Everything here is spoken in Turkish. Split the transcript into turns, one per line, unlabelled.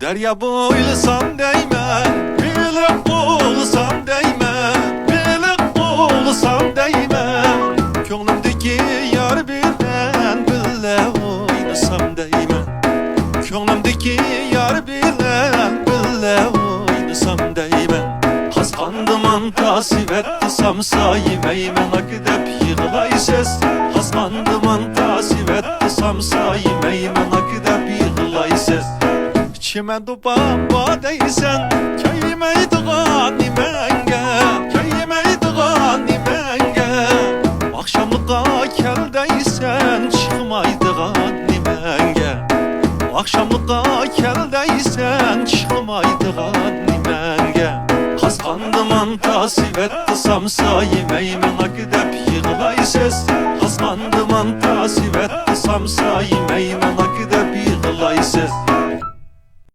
Derya boylusan değme, bilek boğulsan değme, bilek boğulsan değme. Könglimdeki yar bilen bile oynasam değme. Könglimdeki yar bilen bile oynasam değme. Haskandıman tasip etti samsa yemeymen akıdep yığılaysiz. Haskandıman tasip etti samsa yemeymen akıdep yığılaysiz. Çimen duban badeysen köymeydiğen nimenge, köymeydiğen nimenge. Akşamlığa keldeysen çıkmaydiğen nimenge. Akşamlığa keldeysen çıkmaydiğen nimenge. Haskandıman tasip etti samsa yemeymen akıdep yığılaysiz. Haskandıman tasip etti samsa yemeymen akıdep yığılaysiz.